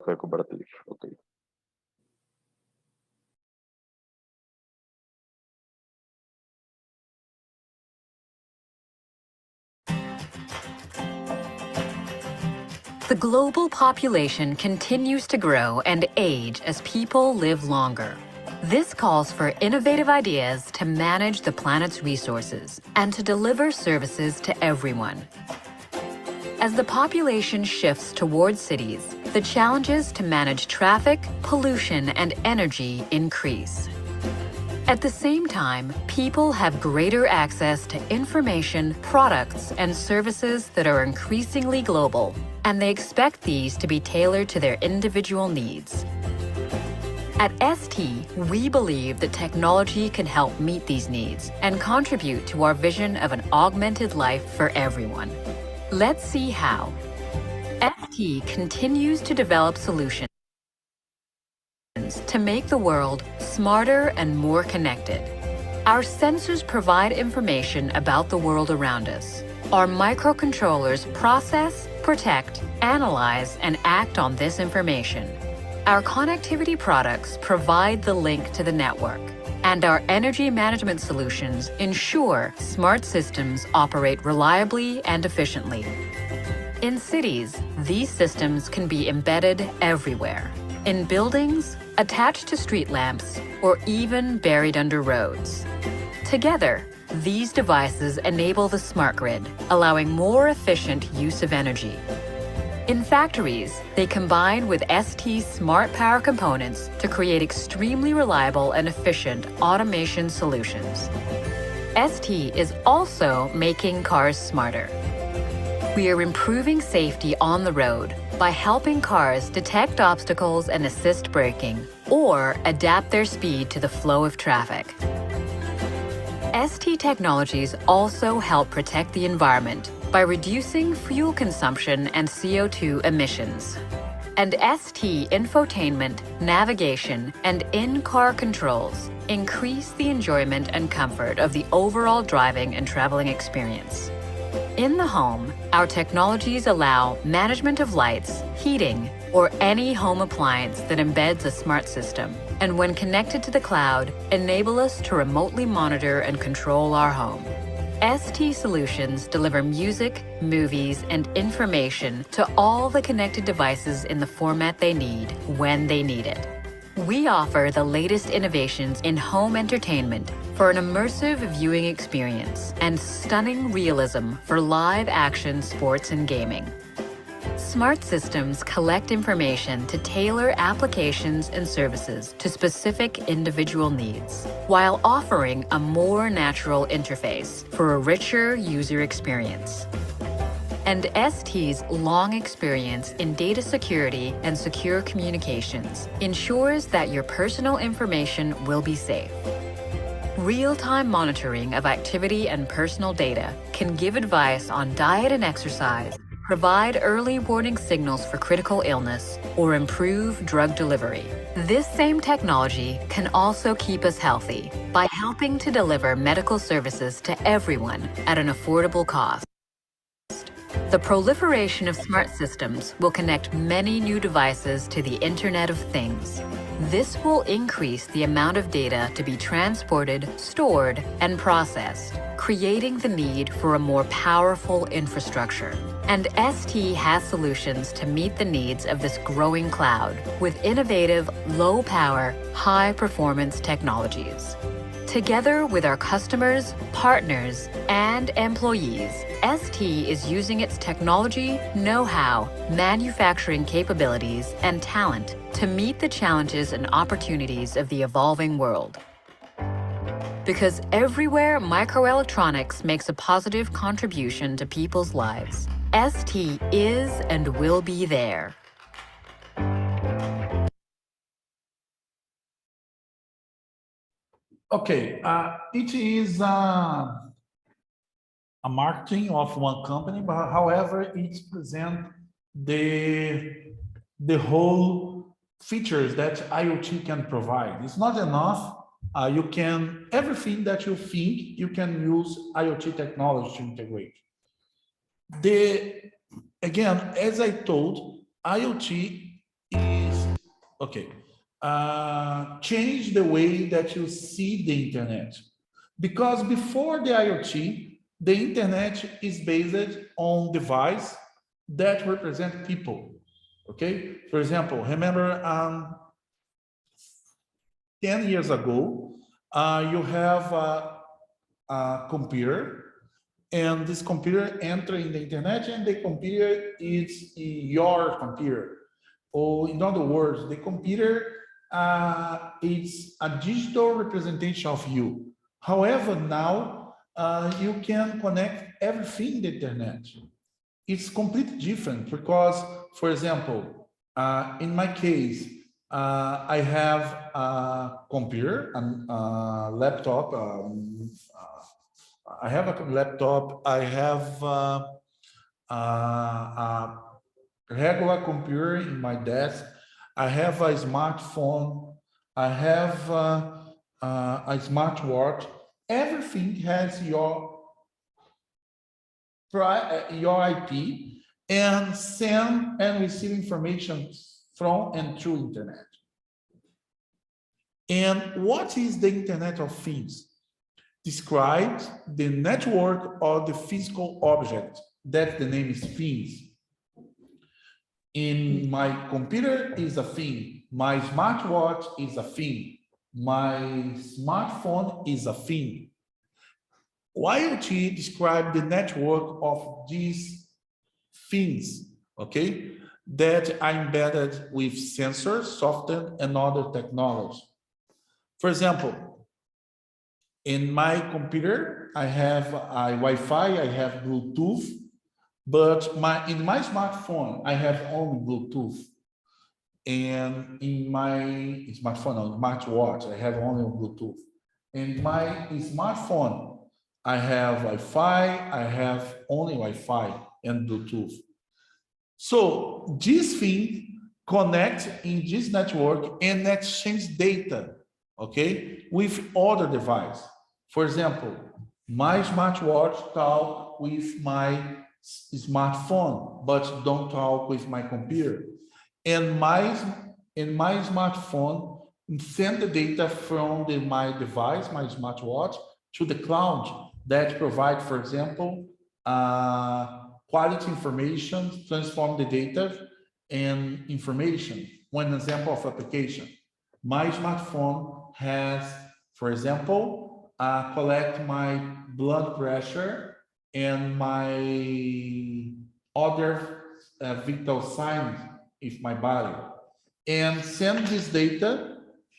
cooperative. Okay. The global population continues to grow and age as people live longer. This calls for innovative ideas to manage the planet's resources and to deliver services to everyone. As the population shifts towards cities, the challenges to manage traffic, pollution, and energy increase. At the same time, people have greater access to information, products, and services that are increasingly global, and they expect these to be tailored to their individual needs. At ST, we believe that technology can help meet these needs and contribute to our vision of an augmented life for everyone. Let's see how. ST continues to develop solutions to make the world smarter and more connected. Our sensors provide information about the world around us. Our microcontrollers process, protect, analyze, and act on this information. Our connectivity products provide the link to the network, and our energy management solutions ensure smart systems operate reliably and efficiently. In cities, these systems can be embedded everywhere. In buildings, attached to street lamps, or even buried under roads. Together, these devices enable the smart grid, allowing more efficient use of energy. In factories, they combine with ST's smart power components to create extremely reliable and efficient automation solutions. ST is also making cars smarter. We are improving safety on the road by helping cars detect obstacles and assist braking, or adapt their speed to the flow of traffic. ST technologies also help protect the environment by reducing fuel consumption and CO2 emissions. And ST infotainment, navigation, and in-car controls increase the enjoyment and comfort of the overall driving and traveling experience. In the home, our technologies allow management of lights, heating, or any home appliance that embeds a smart system, and when connected to the cloud, enable us to remotely monitor and control our home. ST Solutions deliver music, movies, and information to all the connected devices in the format they need, when they need it. We offer the latest innovations in home entertainment for an immersive viewing experience and stunning realism for live-action sports and gaming. Smart systems collect information to tailor applications and services to specific individual needs, while offering a more natural interface for a richer user experience. And ST's long experience in data security and secure communications ensures that your personal information will be safe. Real-time monitoring of activity and personal data can give advice on diet and exercise, provide early warning signals for critical illness, or improve drug delivery. This same technology can also keep us healthy by helping to deliver medical services to everyone at an affordable cost. The proliferation of smart systems will connect many new devices to the Internet of Things. This will increase the amount of data to be transported, stored, and processed, creating the need for a more powerful infrastructure. And ST has solutions to meet the needs of this growing cloud with innovative, low-power, high-performance technologies. Together with our customers, partners, and employees, ST is using its technology, know-how, manufacturing capabilities, and talent to meet the challenges and opportunities of the evolving world. Because everywhere microelectronics makes a positive contribution to people's lives, ST is and will be there. Okay, it is a marketing of one company, but however, it presents the whole features that IoT can provide. It's not enough. You can, everything that you think, you can use IoT technology to integrate. Again, as I told, IoT Okay. Change the way that you see the internet. Because before the IoT, the internet is based on device that represent people. Okay. For example, remember 10 years ago, you have a computer, and this computer enter in the internet, and the computer is your computer. Or in other words, the computer is a digital representation of you. However, now you can connect everything in the internet. It's completely different because, for example, in my case, I have a computer, a laptop. I have a laptop. I have a regular computer in my desk. I have a smartphone. I have a smartwatch. Everything has your IP and send and receive information from and through internet. And what is the Internet of Things? Describes the network or the physical object that the name is things. In my computer is a thing, my smartwatch is a thing, my smartphone is a thing. IoT describes the network of these things, okay, that are embedded with sensors, software, and other technology. For example, in my computer, I have a Wi-Fi, I have Bluetooth, but in my smartphone, I have only Bluetooth. And in my smartphone, or smartwatch, I have only Bluetooth. In my smartphone, I have Wi-Fi, I have only Wi-Fi and Bluetooth. So this thing connects in this network and exchange data, okay, with other device. For example, my smartwatch talk with my smartphone, but don't talk with my computer. And my smartphone send the data from my device, my smartwatch, to the cloud that provide, for example, quality information, transform the data and information. One example of application. My smartphone has, for example, collect my blood pressure and my other vital signs of my body, and send this data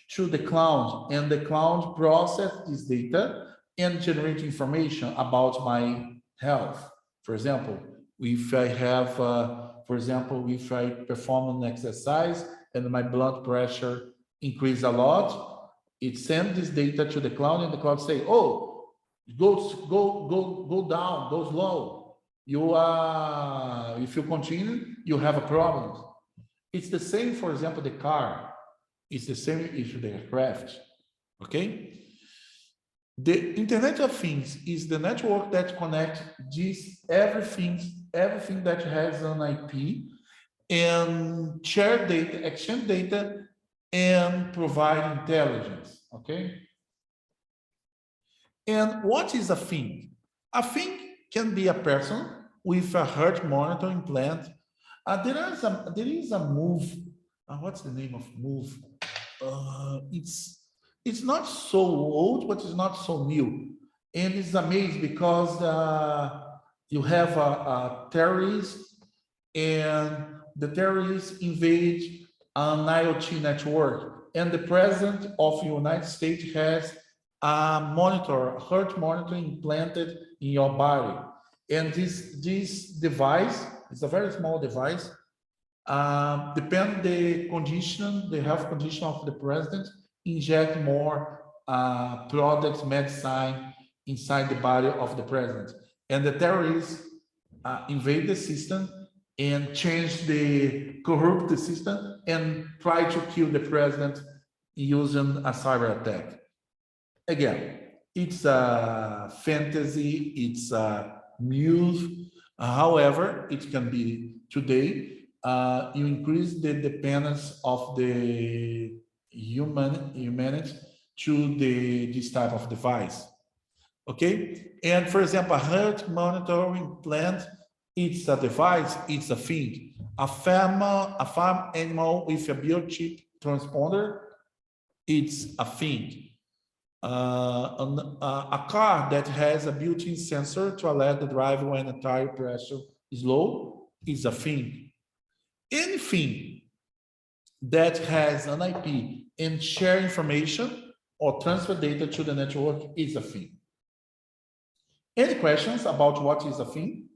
to the cloud, and the cloud process this data and generate information about my health. For example, if I have, for example, if I perform an exercise and my blood pressure increase a lot, it sends this data to the cloud, and the cloud say, oh, go down, go slow. You are, if you continue, you have a problem. It's the same, for example, the car. It's the same issue, the aircraft. Okay. The Internet of Things is the network that connects everything that has an IP and share data, exchange data, and provide intelligence. Okay. And what is a thing? A thing can be a person with a heart monitor implant. There is a move. What's the name of move? It's not so old, but it's not so new. And it's amazing because you have a terrorist, and the terrorists invade an IoT network, and the president of the United States has a monitor, a heart monitor implanted in your body. And this device is a very small device. Depend the condition, the health condition of the president, inject more products, medicine inside the body of the president. And the terrorists invade the system and corrupt the system and try to kill the president using a cyber attack. Again, it's a fantasy, it's a muse. However, it can be today you increase the dependence of the humanity to this type of device. Okay, and for example, a heart monitoring plant, it's a device, it's a thing. A farm animal with a biochip transponder, it's a thing. A car that has a built-in sensor to alert the driver when the tire pressure is low is a thing. Anything that has an IP and share information or transfer data to the network is a thing. Any questions about what is a thing?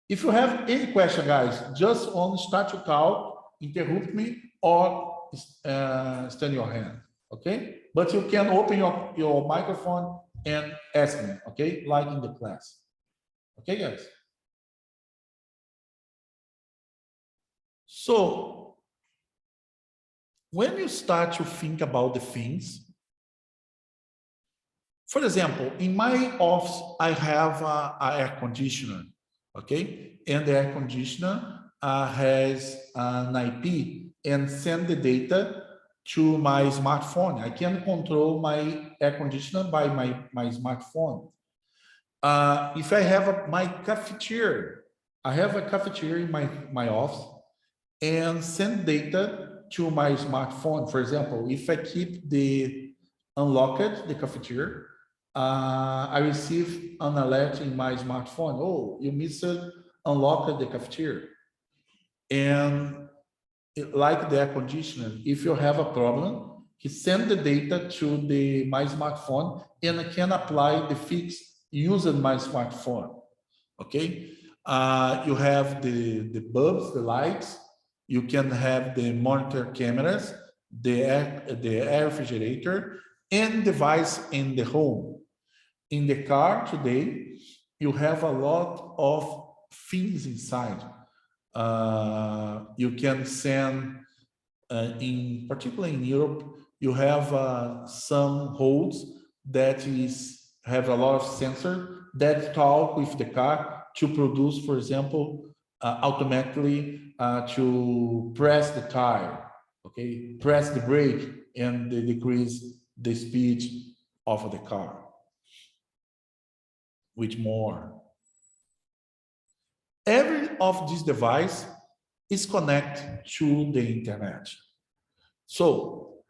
If you have any question, guys, just on start to talk, interrupt me, or stand your hand, okay? But you can open your microphone and ask me, okay? Like in the class. Okay, guys? So, when you start to think about the things, for example, in my office, I have an air conditioner, okay? And the air conditioner has an IP and send the data to my smartphone. I can control my air conditioner by my smartphone. If I have my cafeteria, I have a cafeteria in my office and send data to my smartphone. For example, if I keep the unlocked, the cafeteria, I receive an alert in my smartphone. Oh, you missed unlock the cafeteria. And like the air conditioner, if you have a problem, he send the data to my smartphone and I can apply the fix using my smartphone. Okay. You have the bulbs, the lights. You can have the monitor cameras, the air refrigerator, and device in the home. In the car today, you have a lot of things inside. You can send, particularly in Europe, you have some holes that have a lot of sensor that talk with the car to produce, for example, automatically to press the tire, okay, press the brake and decrease the speed of the car. With more. Every of these devices is connected to the internet. So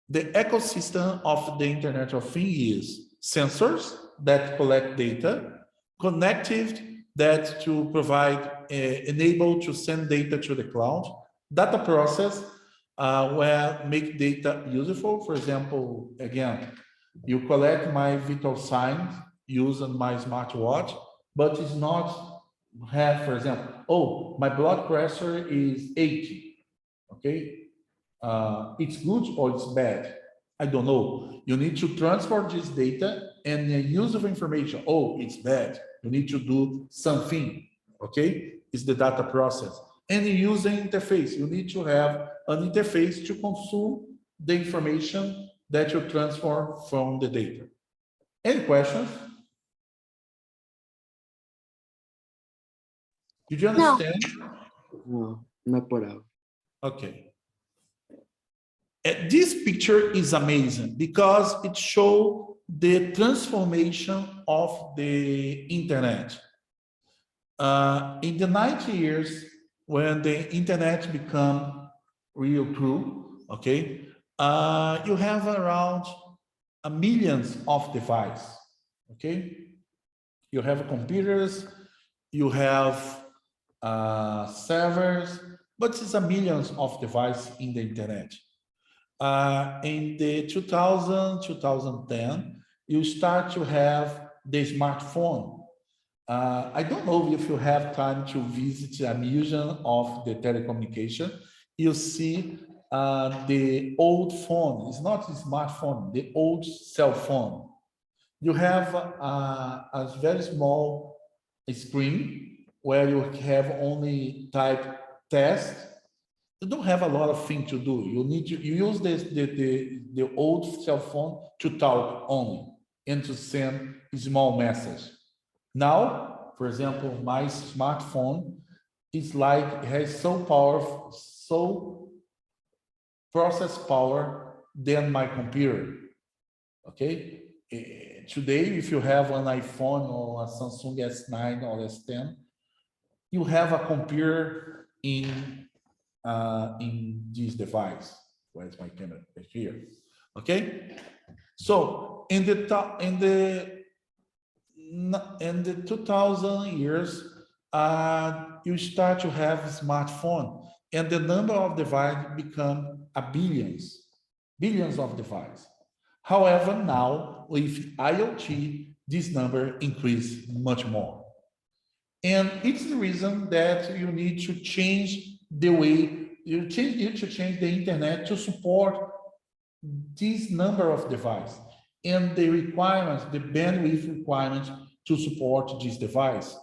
the ecosystem of the Internet of Things is sensors that collect data, connected that to provide, enable to send data to the cloud, data process where make data useful. For example, again, you collect my vital signs using my smartwatch, but it's not have, for example, oh, my blood pressure is 80, okay? It's good or it's bad? I don't know. You need to transfer this data and the use of information. Oh, it's bad. You need to do something, okay? It's the data process. And the user interface. You need to have an interface to consume the information that you transfer from the data. Any questions? Did you understand? No, not por ahora. Okay. This picture is amazing because it shows the transformation of the internet. In the 90 years, when the internet become real true, okay, you have around millions of devices, okay? You have computers, you have servers, but it's a millions of devices in the internet. In the 2010, you start to have the smartphone. I don't know if you have time to visit a museum of the telecommunication. You see the old phone. It's not a smartphone, the old cell phone. You have a very small screen where you have only type test. You don't have a lot of things to do. You need to use the old cell phone to talk only and to send a small message. Now For example, my smartphone is like, has so powerful, so process power than my computer. Okay. Today, if you have an iPhone or a Samsung S9 or S10, you have a computer in this device. Where's my camera? Here. Okay. So in the 2000 years, you start to have smartphone, and the number of devices become billions of devices. However, now with IoT, this number increased much more. And it's the reason that you need to change the way you need to change the internet to support this number of devices and the requirements, the bandwidth requirements to support this device.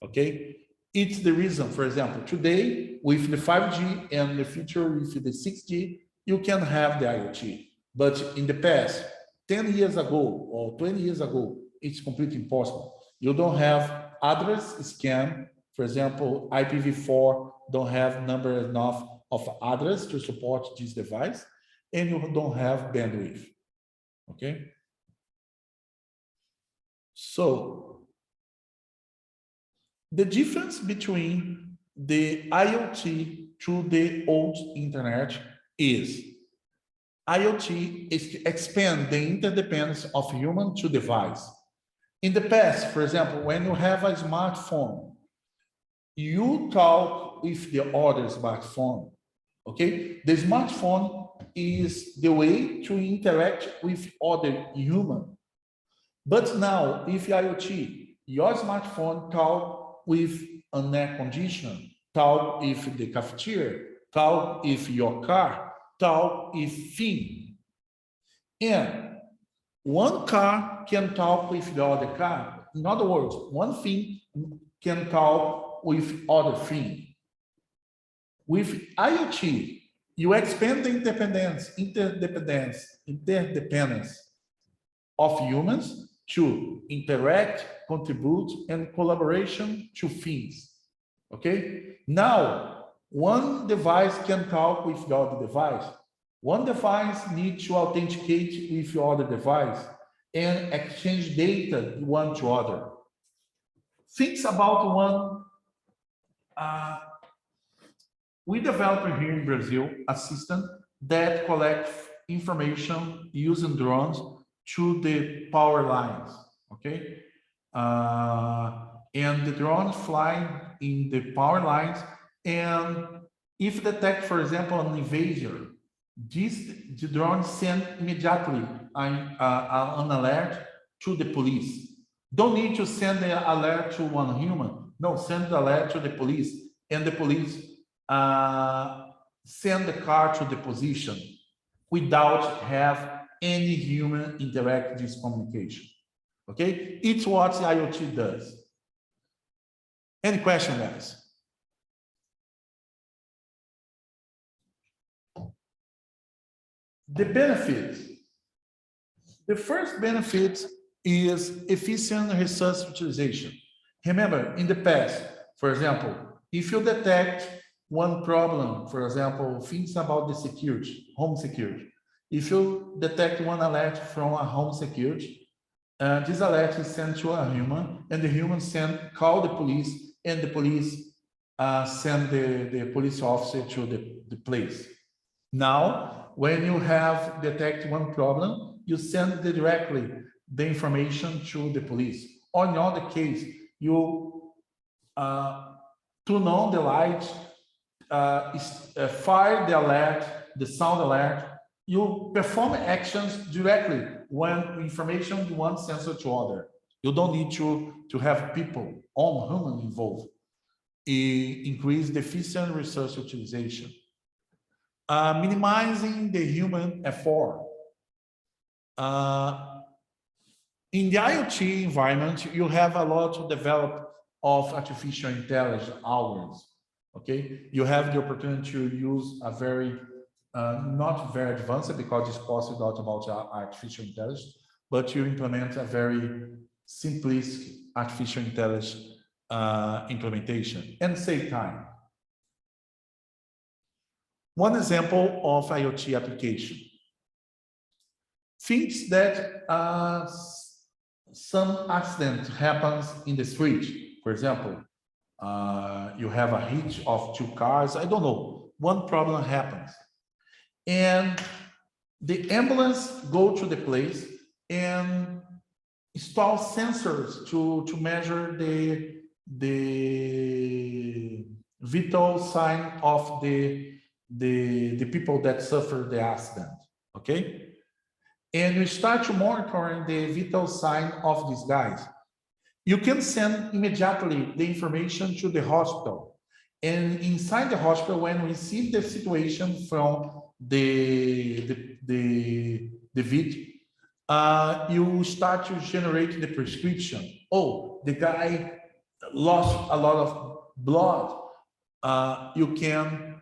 Okay, it's the reason. For example, today with the 5G and the future with the 6G, you can have the IoT. But in the past, 10 years ago or 20 years ago, it's completely impossible. You don't have address scan. For example, IPv4 don't have number enough of address to support this device, and you don't have bandwidth. Okay. So the difference between the IoT to the old internet is IoT is to expand the interdependence of human to device. In the past, for example, when you have a smartphone, you talk with the other smartphone. Okay, the smartphone is the way to interact with other human. But now, if IoT, your smartphone talk with an air conditioner, talk with the cafeteria, talk with your car, talk with thing. And one car can talk with the other car. In other words, one thing can talk with other thing. With IoT, you expand the interdependence of humans to interact, contribute, and collaboration to things. Okay? Now, one device can talk with the other device. One device needs to authenticate with the other device and exchange data one to other. Think about one. We developed here in Brazil a system that collects information using drones to the power lines, okay? And the drones fly in the power lines, and if detect, for example, an invasion, the drone send immediately an alert to the police. Don't need to send the alert to one human. No, send the alert to the police, and the police send the car to the position without have any human interact this communication. Okay, it's what IoT does. Any question, guys? The benefits. The first benefit is efficient resource utilization. Remember, in the past, for example, if you detect one problem, for example, things about the security, home security. If you detect one alert from a home security, this alert is sent to a human, and the human call the police, and the police send the police officer to the place. Now, when you have detect one problem, you send directly the information to the police. Or in other case, you turn on the light, fire the alert, the sound alert. You perform actions directly when information one sensor to other. You don't need to have people, all human involved. Increase the efficient resource utilization. Minimizing the human effort. In the IoT environment, you have a lot to develop of artificial intelligence algorithms. Okay, you have the opportunity to use a very not very advanced, because it's possible not about artificial intelligence, but you implement a very simplistic artificial intelligence implementation and save time. One example of IoT application. Things that some accident happens in the street. For example, you have a hit of two cars. I don't know. One problem happens. And the ambulance go to the place and install sensors to measure the vital sign of the people that suffer the accident, okay? And you start to monitoring the vital sign of these guys. You can send immediately the information to the hospital. And inside the hospital, when we receive the situation from the victim, you start to generate the prescription. Oh, the guy lost a lot of blood. You can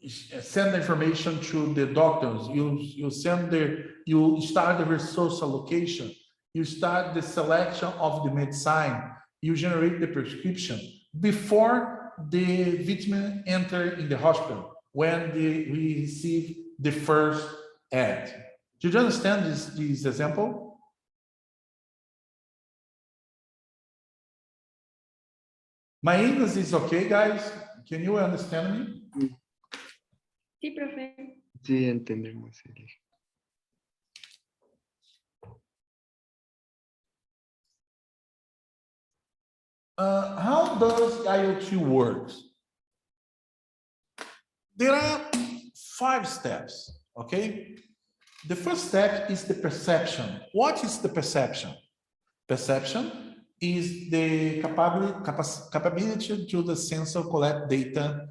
send the information to the doctors. You start the resource allocation. You start the selection of the medicine. You generate the prescription before the victim enter in the hospital when we receive the first ad. Did you understand this example? My English is okay, guys? Can you understand me? Sí, profe. Sí, entendemos. How does IoT work? There are 5 steps, okay? The first step is the perception. What is the perception? Perception is the capability to the sensor collect data,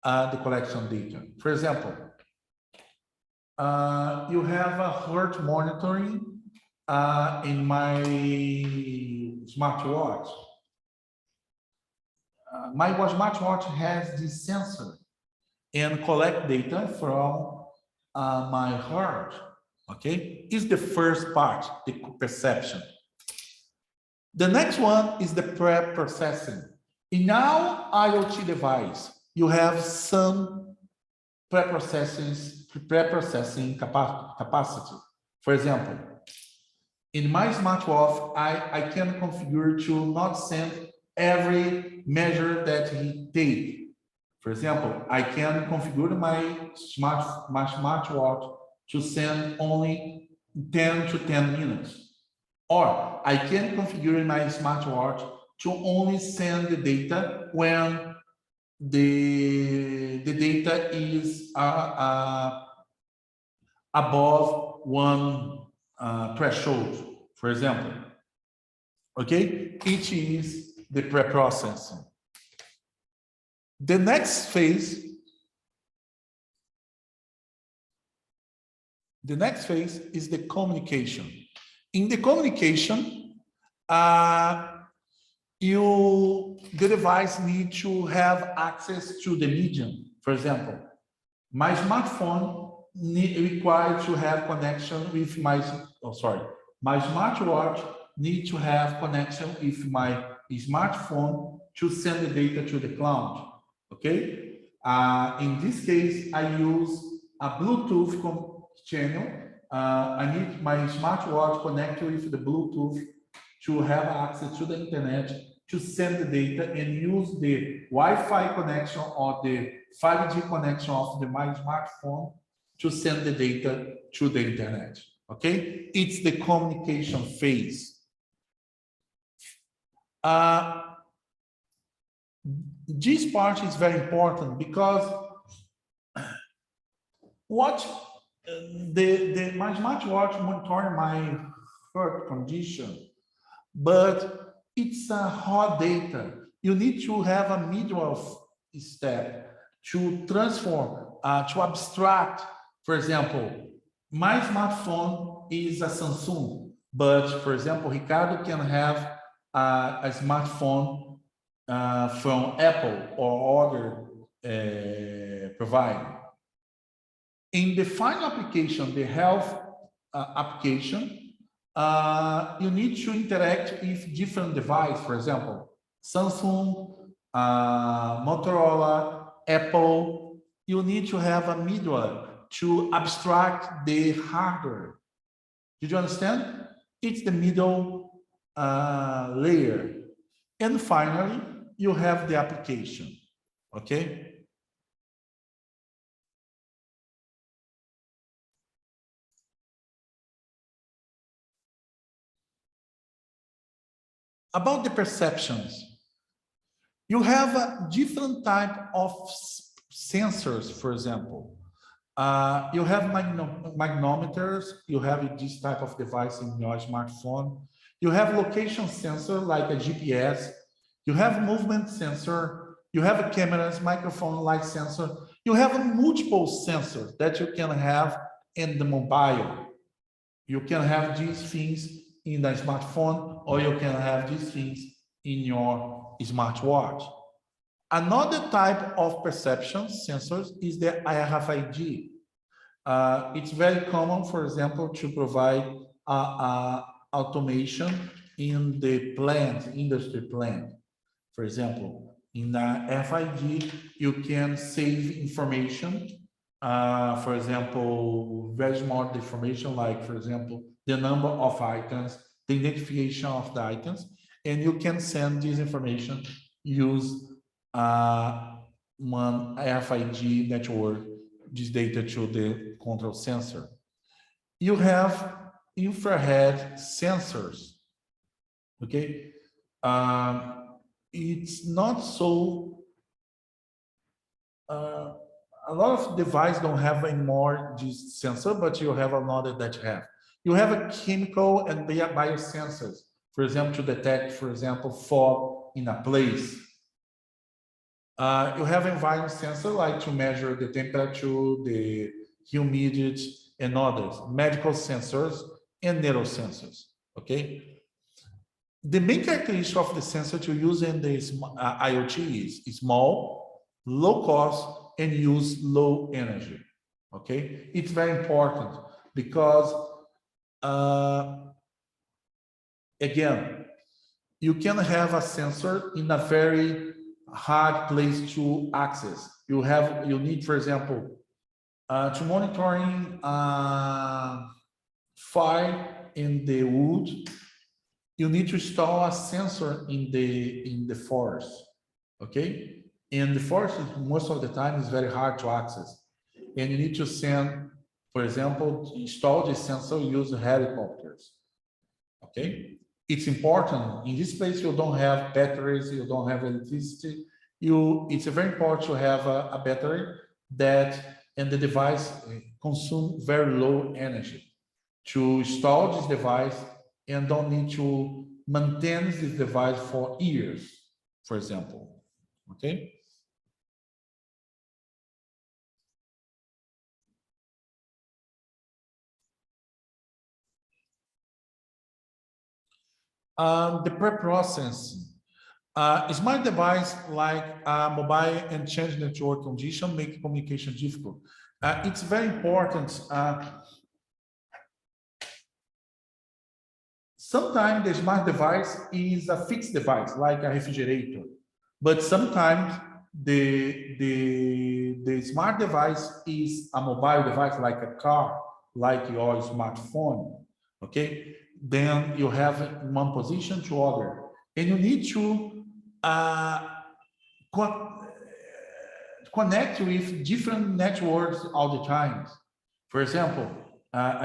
the collection data. For example, you have a heart monitoring in my smartwatch. My smartwatch has this sensor and collect data from my heart. Okay, is the first part, the perception. The next one is the pre-processing. In our IoT device, you have some pre-processing capacity. For example, in my smartwatch, I can configure to not send every measure that he take. For example, I can configure my smartwatch to send only 10 to 10 minutes. Or I can configure my smartwatch to only send the data when the data is above one threshold, for example. Okay, each is the pre-processing. The next phase is the communication. In the communication, the device needs to have access to the medium. For example, my smartphone requires to have connection with my smartwatch needs to have connection with my smartphone to send the data to the cloud. Okay. In this case, I use a Bluetooth channel. I need my smartwatch connected with the Bluetooth to have access to the internet to send the data and use the Wi-Fi connection or the 5G connection of my smartphone to send the data to the internet. Okay, it's the communication phase. This part is very important because my smartwatch monitor my heart condition, but it's a hot data. You need to have a middle step to transform, to abstract. For example, my smartphone is a Samsung, but for example, Ricardo can have a smartphone from Apple or other provider. In the final application, the health application, you need to interact with different devices. For example, Samsung, Motorola, Apple, you need to have a middleware to abstract the hardware. Did you understand? It's the middle layer. And finally, you have the application, okay? About the perceptions, you have a different type of sensors, for example. You have magnetometers, you have this type of device in your smartphone. You have location sensor like a GPS. You have movement sensor. You have cameras, microphone, light sensor. You have multiple sensors that you can have in the mobile. You can have these things in the smartphone, or you can have these things in your smartwatch. Another type of perception sensors is the RFID. It's very common, for example, to provide automation in the plant, industry plant. For example, in RFID, you can save information. For example, very small information, like, for example, the number of items, the identification of the items, and you can send this information, use one RFID network, this data to the control sensor. You have infrared sensors, okay? It's not so, a lot of devices don't have anymore this sensor, but you have another that you have. You have a chemical and biosensors, for example, to detect, for example, fog in a place. You have environment sensor, like to measure the temperature, the humidity, and others, medical sensors and neurosensors, okay? The main characteristic of the sensor to use in the IoT is small, low cost, and use low energy, okay? It's very important because, again, you can have a sensor in a very hard place to access. You need, for example, to monitoring fire in the wood, you need to install a sensor in the forest, okay? And the forest, most of the time, is very hard to access. And you need to send, for example, to install the sensor, use helicopters, okay? It's important. In this place, you don't have batteries, you don't have electricity. It's very important to have a battery and the device consume very low energy to install this device, and don't need to maintain this device for years, for example, okay? The pre-processing. Smart device like mobile and change network condition make communication difficult. It's very important. Sometimes the smart device is a fixed device, like a refrigerator, but sometimes the smart device is a mobile device, like a car, like your smartphone, okay? Then you have one position to other, and you need to connect with different networks all the time. For example,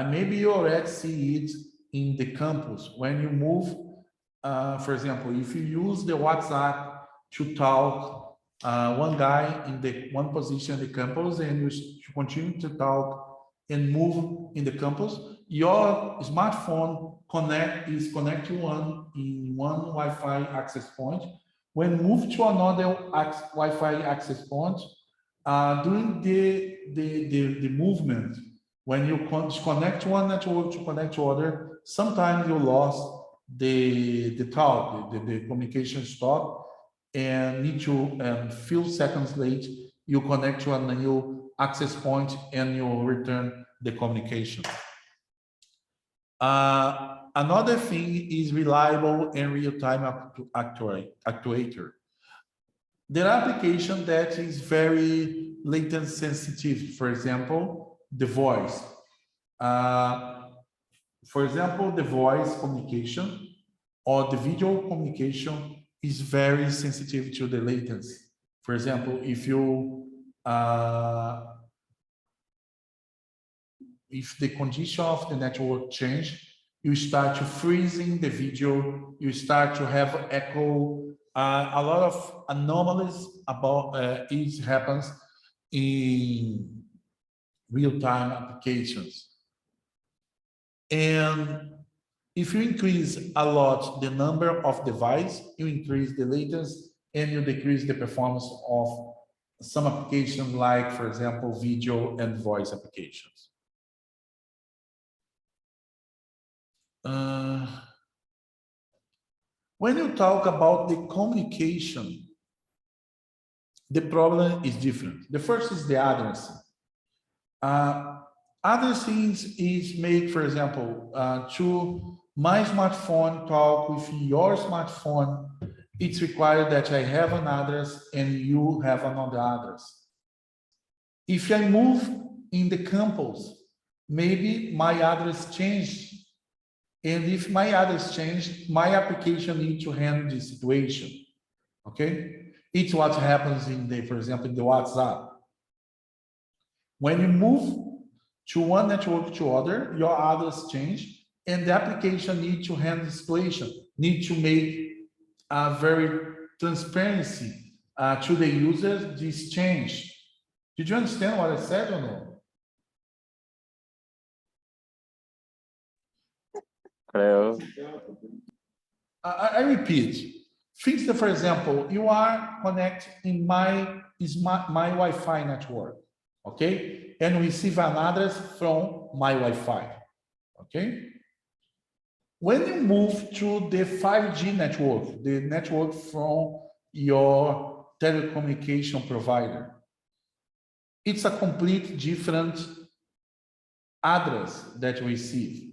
maybe you already see it in the campus when you move. For example, if you use the WhatsApp to talk, one guy in the one position in the campus, and you continue to talk and move in the campus, your smartphone is connected to one Wi-Fi access point. When move to another Wi-Fi access point, during the movement, when you connect one network to connect to other, sometimes you lost the talk, the communication stop, and need to, few seconds late, you connect to a new access point and you return the communication. Another thing is reliable and real-time actuator. There are applications that is very latency sensitive. For example, the voice. For example, the voice communication or the video communication is very sensitive to the latency. For example, if the condition of the network change, you start to freezing the video, you start to have echo, a lot of anomalies about it happens in real-time applications. And if you increase a lot the number of devices, you increase the latency and you decrease the performance of some applications like, for example, video and voice applications. When you talk about the communication, the problem is different. The first is the addressing. Addressing is make, for example, to my smartphone talk with your smartphone, it's required that I have an address and you have another address. If I move in the campus, maybe my address changed. And if my address changed, my application needs to handle the situation. Okay? It's what happens in the, for example, in the WhatsApp. When you move to one network to other, your address change, and the application needs to handle the situation, need to make a very transparency to the users this change. Did you understand what I said or no? Creo. I repeat, think that, for example, you are connected in my Wi-Fi network, okay? And receive an address from my Wi-Fi, okay? When you move to the 5G network, the network from your telecommunication provider, it's a complete different address that you receive.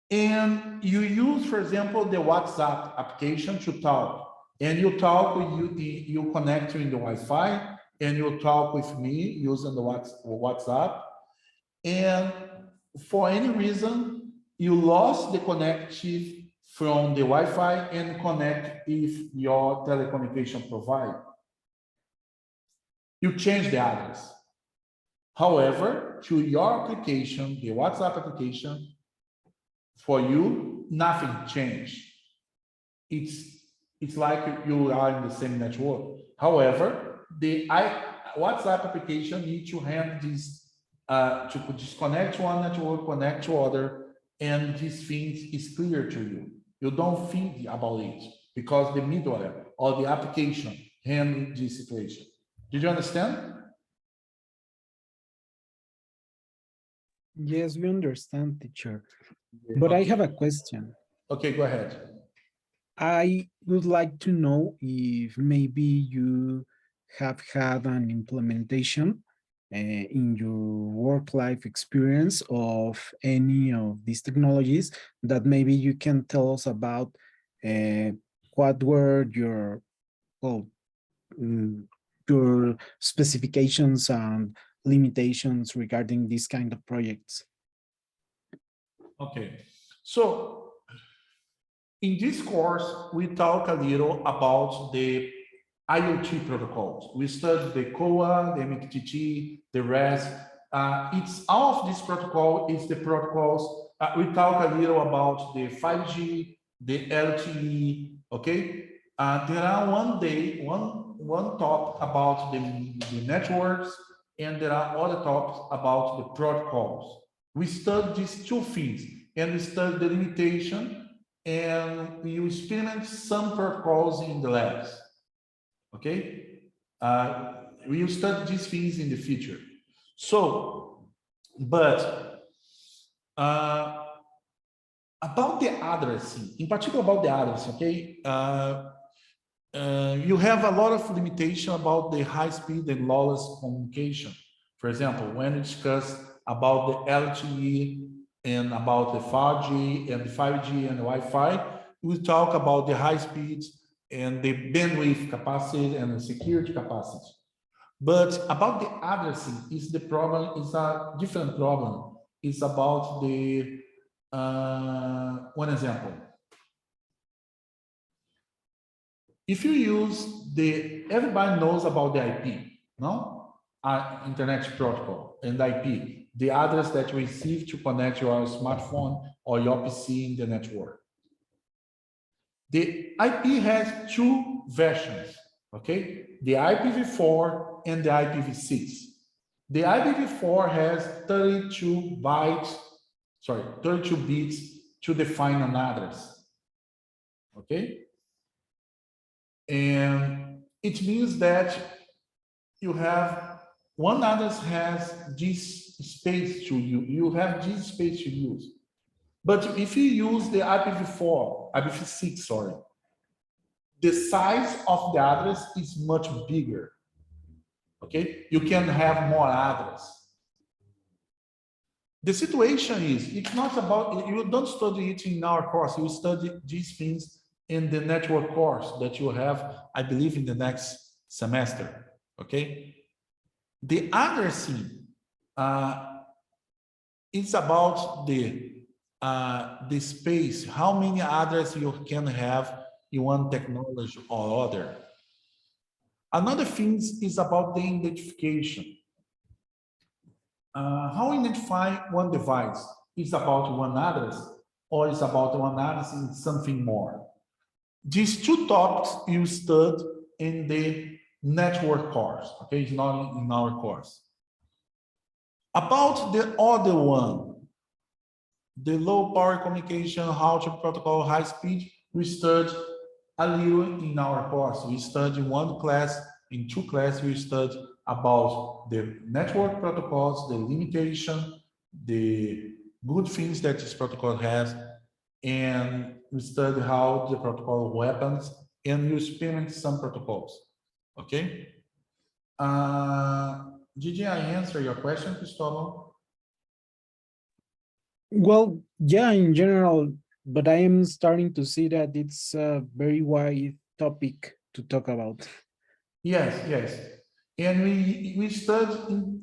And you use, for example, the WhatsApp application to talk. And you talk, you connect in the Wi-Fi, and you talk with me using the WhatsApp. And for any reason, you lost the connection from the Wi-Fi and connect with your telecommunication provider. You change the address. However, to your application, the WhatsApp application, for you, nothing changed. It's like you are in the same network. However, the WhatsApp application needs to handle this, to disconnect one network, connect to other, and this thing is clear to you. You don't think about it because the middleware or the application handle this situation. Did you understand? Yes, we understand, teacher. But I have a question. Okay, go ahead. I would like to know if maybe you have had an implementation in your work-life experience of any of these technologies that maybe you can tell us about what were your, well, your specifications and limitations regarding these kind of projects. Okay, so in this course, we talk a little about the IoT protocols. We studied the COA, the MQTT, the REST. It's all of this protocol is the protocols. We talk a little about the 5G, the LTE, okay? There are one talk about the networks, and there are other talks about the protocols. We study these two things, and we study the limitation, and we experiment some protocols in the labs. Okay, we will study these things in the future. So, but about the addressing, in particular about the address, okay, you have a lot of limitation about the high speed and lawless communication. For example, when we discuss about the LTE and about the 4G and 5G and Wi-Fi. We talk about the high speeds and the bandwidth capacity and the security capacity. But about the addressing is the problem, is a different problem. It's about the, one example. If you use everybody knows about the IP, no? Internet protocol and IP, the address that you receive to connect your smartphone or your PC in the network. The IP has two versions, okay? The IPv4 and the IPv6. The IPv4 has 32 bits to define an address, okay? And it means that you have one address has this space to use. You have this space to use. But if you use the IPv6, sorry, the size of the address is much bigger. Okay, you can have more address. The situation is, it's not about, you don't study it in our course, you study these things in the network course that you have, I believe, in the next semester, okay? The addressing it's about the space, how many addresses you can have in one technology or other. Another thing is about the identification. How identify one device? Is about one address or is about one address and something more? These two topics you study in the network course, okay? It's not in our course. About the other one, the low power communication, routing protocol, high speed, we study a little in our course. We study one class, in two classes, we study about the network protocols, the limitation, the good things that this protocol has, and we study how the protocol weapons, and you experiment some protocols, okay? Did I answer your question, Cristóbal? Well, yeah, in general, but I am starting to see that it's a very wide topic to talk about. Yes, yes. And we studied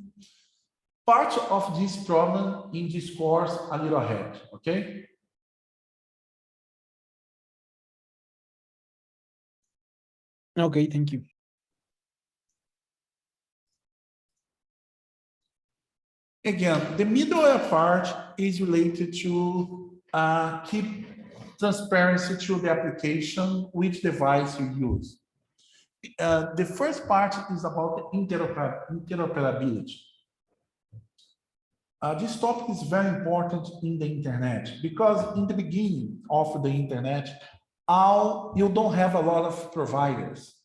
part of this problem in this course a little ahead, okay? Okay, thank you. Again, the middleware part is related to keep transparency to the application, which device you use. The first part is about the interoperability. This topic is very important in the internet because in the beginning of the internet, you don't have a lot of providers.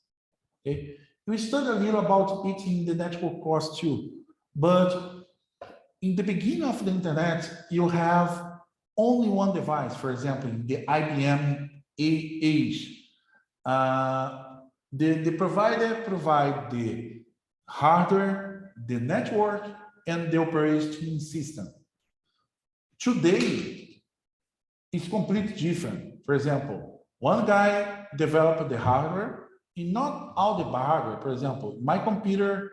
Okay? We studied a little about it in the network course too, but in the beginning of the internet, you have only one device. For example, in the IBM age, the provider provide the hardware, the network, and the operating system. Today, it's completely different. For example, one guy developed the hardware, and not all the hardware. For example, my computer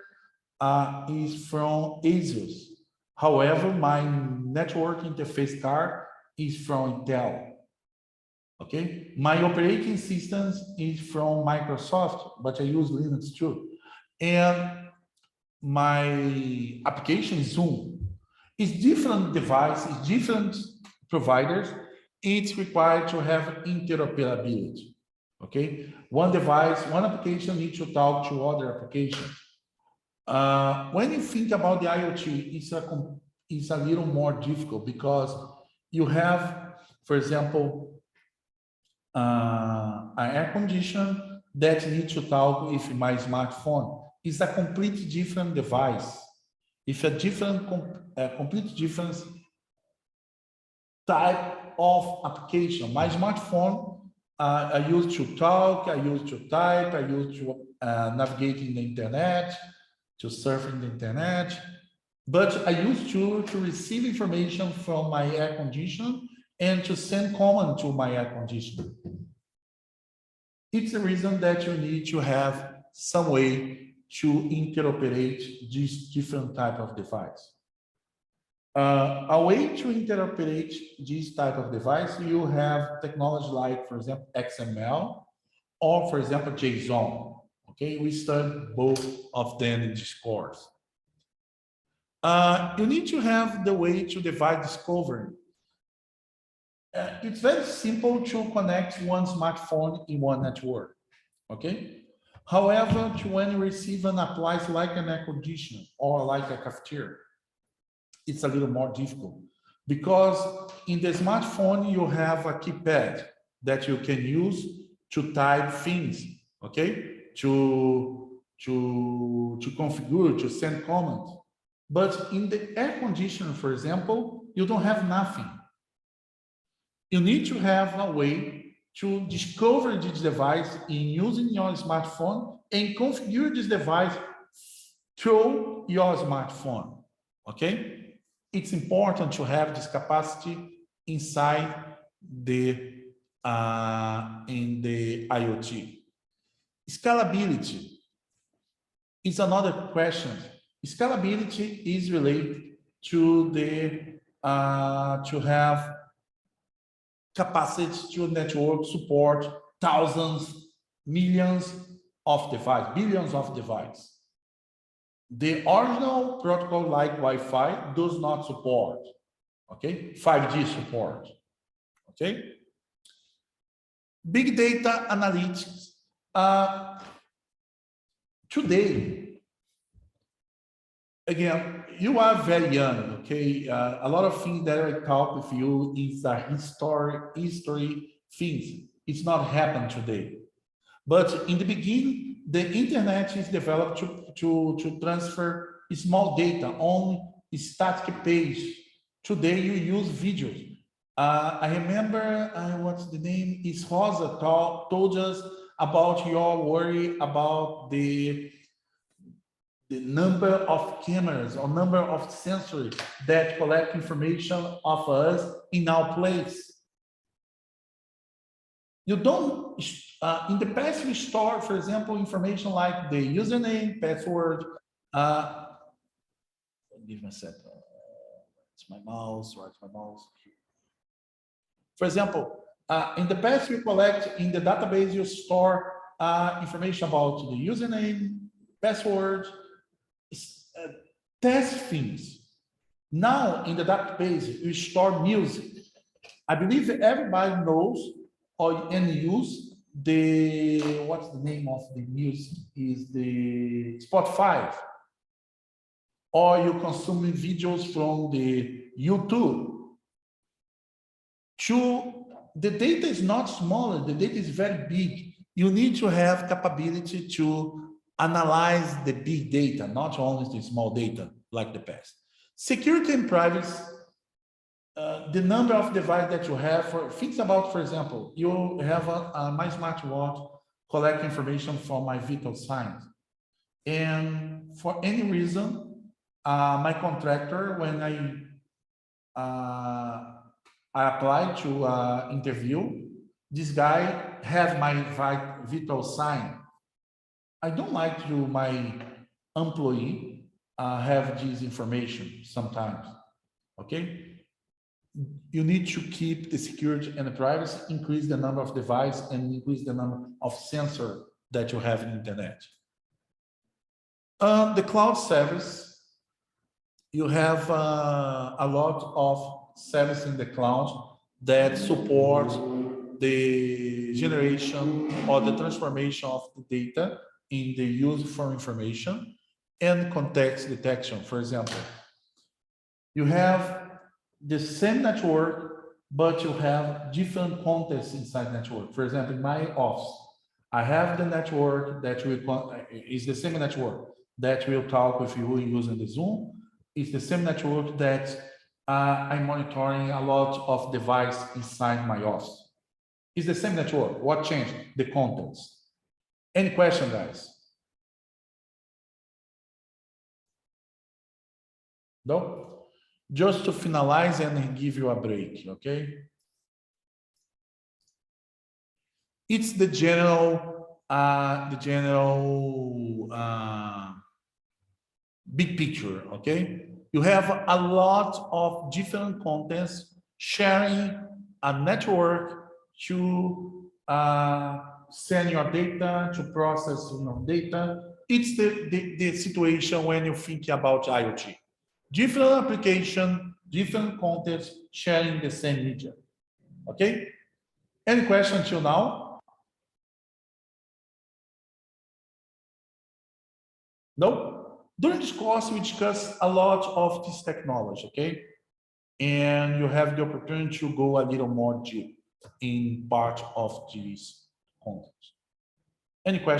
is from ASUS. However, my network interface card is from Intel. Okay, my operating system is from Microsoft, but I use Linux too. And my application is Zoom. It's different devices, different providers. It's required to have interoperability. Okay, one device, one application needs to talk to other applications. When you think about the IoT, it's a little more difficult because you have, for example, an air conditioner that needs to talk with my smartphone. It's a completely different device. It's a completely different type of application. My smartphone, I use to talk, I use to type, I use to navigate in the internet, to surf in the internet. But I use tool to receive information from my air conditioner and to send command to my air conditioner. It's the reason that you need to have some way to interoperate these different type of device. A way to interoperate this type of device, you have technology like, for example, XML, or for example, JSON. Okay, we studied both of them in this course. You need to have the way to divide discovery. It's very simple to connect one smartphone in one network, okay? However, when you receive an appliance like an air conditioner or like a cafeteria, it's a little more difficult because in the smartphone, you have a keypad that you can use to type things, okay? To configure, to send comments. But in the air conditioner, for example, you don't have nothing. You need to have a way to discover this device in using your smartphone and configure this device through your smartphone, okay? It's important to have this capacity inside in the IoT. Scalability is another question. Scalability is related to to have capacity to network support thousands, millions of devices, billions of devices. The original protocol like Wi-Fi does not support, okay? 5G support, okay? Big data analytics. Today, again, you are very young, okay? A lot of things that I talk with you is a history things. It's not happened today. But in the beginning, the internet is developed to transfer small data on static page. Today, you use videos. I remember, what's the name? Is Rosa told us about your worry about the number of cameras or number of sensors that collect information of us in our place. You don't, in the past, we store, for example, information like the username, password. Give me a second. It's my mouse, where's my mouse? For example, in the past, we collect in the database, you store information about the username, password, test things. Now, in the database, you store music. I believe everybody knows and use what's the name of the music? Is the Spotify. Or you consuming videos from the YouTube. The data is not smaller, the data is very big. You need to have capability to analyze the big data, not only the small data like the past. Security and privacy, the number of devices that you have, think about, for example, you have my smartwatch collect information from my vital signs. And for any reason, my contractor, when I applied to interview, this guy has my vital sign. I don't like to my employee have this information sometimes, okay? You need to keep the security and the privacy, increase the number of devices and increase the number of sensors that you have in the internet. The cloud service, you have a lot of service in the cloud that support the generation or the transformation of the data in the use for information and context detection. For example, you have the same network, but you have different contexts inside network. For example, in my office, I have the network that is the same network that will talk with you using the Zoom. It's the same network that I'm monitoring a lot of devices inside my office. It's the same network. What changed? The contents. Any question, guys? No? Just to finalize and give you a break, okay? It's the general big picture, okay? You have a lot of different contents sharing a network to send your data, to process your data. It's the situation when you think about IoT. Different application, different contents sharing the same media, okay? Any question till now? No? During this course, we discuss a lot of this technology, okay? And you have the opportunity to go a little more deep in part of these contents. Any questions?